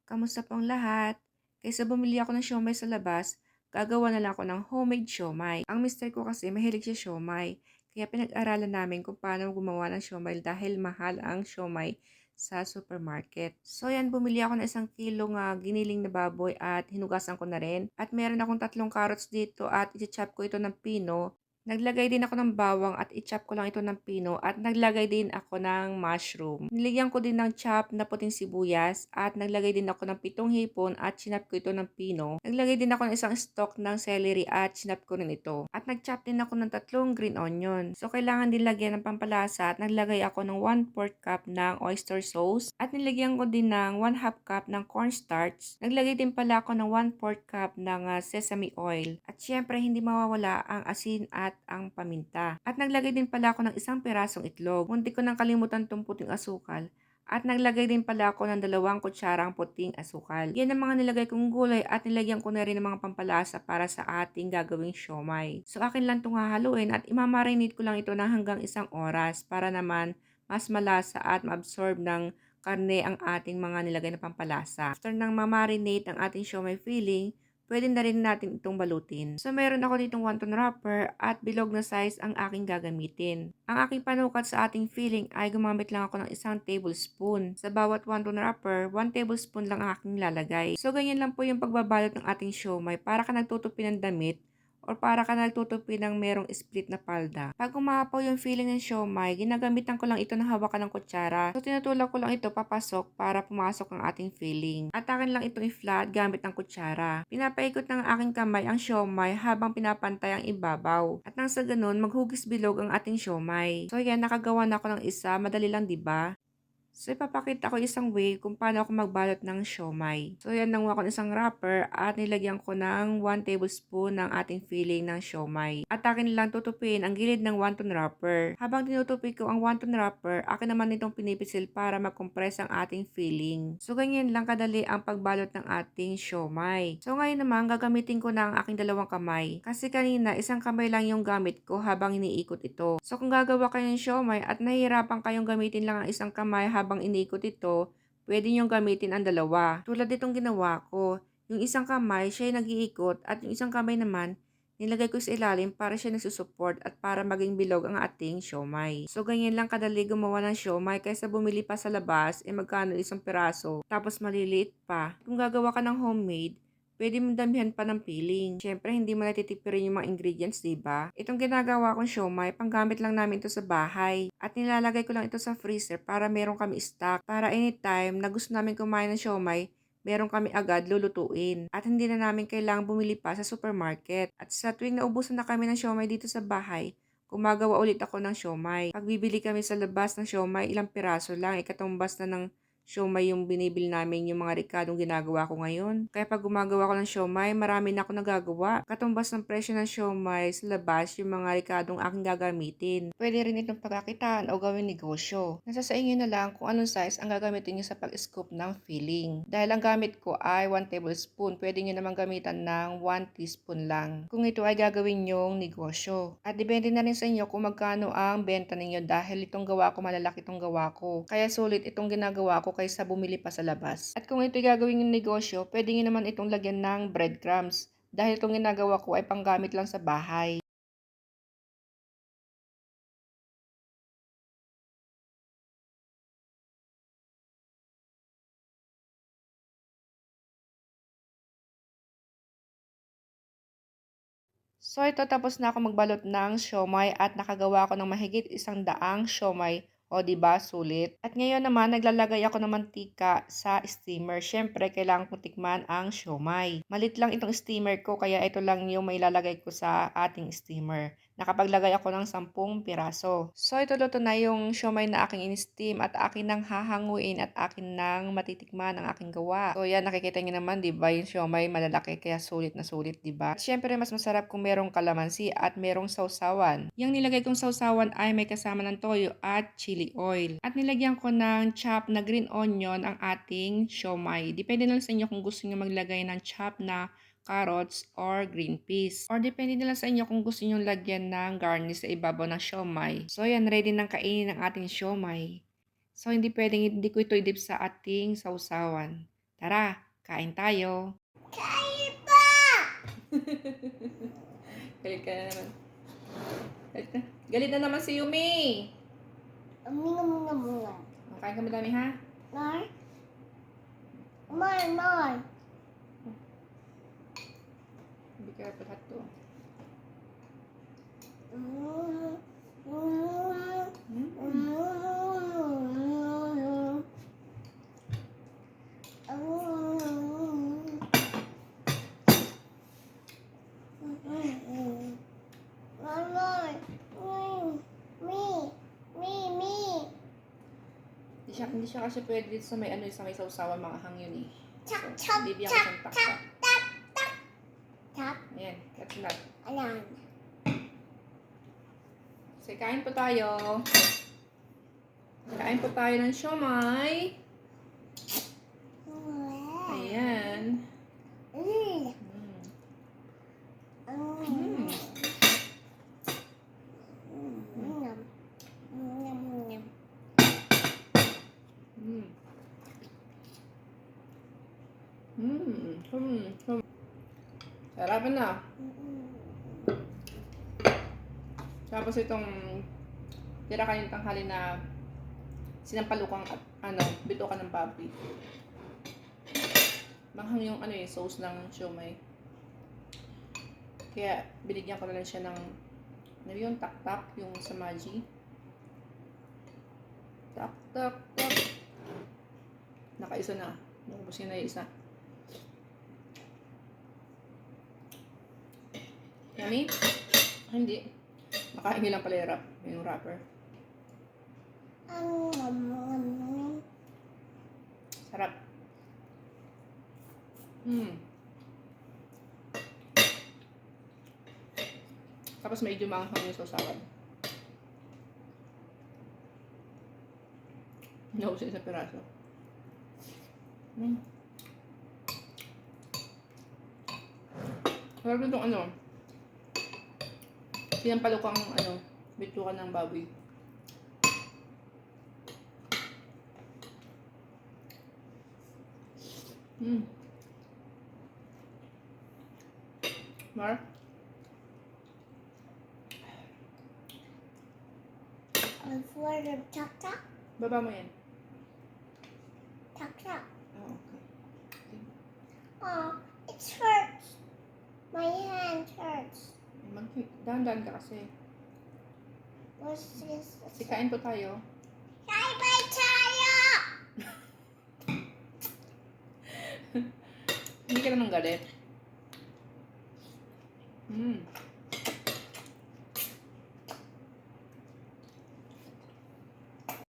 Kamusta pong lahat? Kaysa bumili ako ng siomai sa labas, gagawa na lang ako ng homemade siomai. Ang mister ko kasi mahilig siya siomai, kaya pinag-aralan namin kung paano gumawa ng siomai dahil mahal ang siomai sa supermarket. So yan, bumili ako ng 1 kilo nga giniling na baboy at hinugasan ko na rin. At meron akong 3 carrots dito at i-chop ko ito ng pino. Naglagay din ako ng bawang at i-chop ko lang ito ng pino at naglagay din ako ng mushroom. Nilagyan ko din ng chop na puting sibuyas at naglagay din ako ng 7 hipon at chinap ko ito ng pino. Naglagay din ako ng isang stalk ng celery at chinap ko rin ito. At nag-chop din ako ng 3 green onion. So kailangan din lagyan ng pampalasa at naglagay ako ng 1/4 cup ng oyster sauce at nilagyan ko din ng 1/2 cup ng cornstarch. Naglagay din pala ako ng 1/4 cup ng sesame oil. At syempre hindi mawawala ang asin at ang paminta. At naglagay din pala ako ng 1 pirasong itlog. Munti ko nang kalimutan tong puting asukal. At naglagay din pala ako ng 2 kutsarang puting asukal. Yan ang mga nilagay kong gulay at nilagyan ko na rin ng mga pampalasa para sa ating gagawing siomai. So akin lang itong hahaluin at imamarinate ko lang ito ng hanggang 1 oras para naman mas malasa at ma-absorb ng karne ang ating mga nilagay na pampalasa. After nang mamarinate ang ating siomai filling, pwede na rin natin itong balutin. So, meron ako ditong wonton wrapper at bilog na size ang aking gagamitin. Ang aking panukat sa ating filling ay gumamit lang ako ng 1 tablespoon. Sa bawat wonton wrapper, 1 tablespoon lang ang aking lalagay. So, ganyan lang po yung pagbabalot ng ating siomai para ka nagtutupi ng damit or para ka nagtutupi ng merong split na palda. Pag umapaw yung filling ng siomai, ginagamitan ko lang ito ng hawakan ng kutsara. So, tinutulak ko lang ito papasok para pumasok ang ating filling. At akin lang itong i-flat gamit ng kutsara. Pinapaikot ng aking kamay ang siomai habang pinapantay ang ibabaw. At nang sa ganun, maghugis bilog ang ating siomai. So, yan, nakagawa na ako ng isa. Madali lang, di ba? So, ipapakita ko isang way kung paano ako magbalot ng siomai. So, yan, nanguha ko ng isang wrapper at nilagyan ko ng 1 tablespoon ng ating filling ng siomai. At akin lang tutupin ang gilid ng wonton wrapper. Habang tinutupi ko ang wonton wrapper, akin naman itong pinipisil para mag-compress ang ating filling. So, ganyan lang kadali ang pagbalot ng ating siomai. So, ngayon naman, gagamitin ko na ang aking 2 kamay. Kasi kanina, 1 kamay lang yung gamit ko habang iniikot ito. So, kung gagawa kayo ng siomai at nahihirapan kayong gamitin lang ang 1 kamay habang iniikot ito, pwede niyong gamitin ang 2. Tulad itong ginawa ko. Yung 1 kamay, siya yung nag-iikot at yung 1 kamay naman, nilagay ko sa ilalim para siya nagsusupport at para maging bilog ang ating siomai. So, ganyan lang kadali gumawa ng siomai kaysa bumili pa sa labas, magkano 1 piraso, tapos maliliit pa. Kung gagawa ka ng homemade, pwede mong damihan pa ng filling. Siyempre, hindi mo natitipirin yung mga ingredients, diba? Itong ginagawa kong siomai, panggamit lang namin ito sa bahay. At nilalagay ko lang ito sa freezer para meron kami stock. Para anytime na gusto namin kumain ng siomai, meron kami agad lulutuin. At hindi na namin kailangang bumili pa sa supermarket. At sa tuwing naubusan na kami ng siomai dito sa bahay, gumagawa ulit ako ng siomai. Pag bibili kami sa labas ng siomai, ilang piraso lang, ikatumbas na ng siomai yung binibili namin yung mga ricadong ginagawa ko ngayon. Kaya pag gumagawa ko ng siomai, marami na ako nagagawa. Katumbas ng presyo ng siomai sa labas yung mga ricadong aking gagamitin. Pwede rin itong pagkakitaan o gawing negosyo. Nasa sa inyo na lang kung anong size ang gagamitin niyo sa pag-scoop ng filling. Dahil ang gamit ko ay 1 tablespoon, pwede niyo naman gamitan ng 1 teaspoon lang. Kung ito ay gagawin nyong negosyo. At depende na rin sa inyo kung magkano ang benta ninyo dahil itong gawa ko malalaki itong gawa ko. Kaya sulit itong ginagawa ko kaysa bumili pa sa labas. At kung ito'y gagawin yung negosyo, pwede nyo naman itong lagyan ng breadcrumbs. Dahil itong ginagawa ko ay panggamit lang sa bahay. So ito, tapos na ako magbalot ng siomai at nakagawa ako ng mahigit 100 siomai. O, di ba, sulit? At ngayon naman, naglalagay ako ng mantika sa steamer. Siyempre, kailangan ko tikman ang siomai. Malit lang itong steamer ko, kaya ito lang yung may lalagay ko sa ating steamer. Nakapaglagay ako ng 10 piraso. So, ito luto na yung siomai na aking in-steam at akin nang hahanguin at akin nang matitikman ang aking gawa. So, yan, nakikita niyo naman, di ba, yung siomai malalaki, kaya sulit na sulit, di ba? At syempre, mas masarap kung merong kalamansi at merong sausawan. Yung nilagay kong sausawan ay may kasama ng toyo at chili oil. At nilagyan ko ng chop na green onion ang ating siomai. Depende na lang sa inyo kung gusto niyo maglagay ng chop na carrots or green peas. Or depende na lang sa inyo kung gusto niyo lagyan ng garnish sa ibabaw ng siomai. So, yan, ready nang kainin ang ating siomai. So, hindi pwedeng hindi ko ito idip sa ating sausawan. Tara, kain tayo. Kain pa! Galit ka na naman. Galit na naman si Yumi. Muna. Kain ka madami ha? More. Be careful hot to. Hindi siya kasi pwede dito sa may ano sa may sausawan mga hangin eh. Chak. Bibigyan ko siyang taktak. Tap. Ayan, that's not. Ayan. So, kain po tayo. Kain po tayo ng siomay. Ayan. Mm. Sarap na. Tapos itong tira kayong tanghali na sinampalukang at bituka ng baboy. Manghang yung sauce ng siomay. Kaya binigyan ko na lang siya ng yung tak-tak, yung sa Maggi. Tak. Nakaisa na. Nakubos na yung isa. Yummy? Hindi. Nakahingi lang pala yung wrapper. Sarap. Tapos medyo manghang yung sausawan. Nausin sa piraso. Sarap nitong sinampalukang bitukan ng baboy. Mar? Before the tak. Baba mo yan. Tak. Oh, okay. Oh, it hurts. My hand hurts. Dahan-dahan ka kasi. What's this? Sikain po tayo. Bye tayo! Hindi ka naman galit.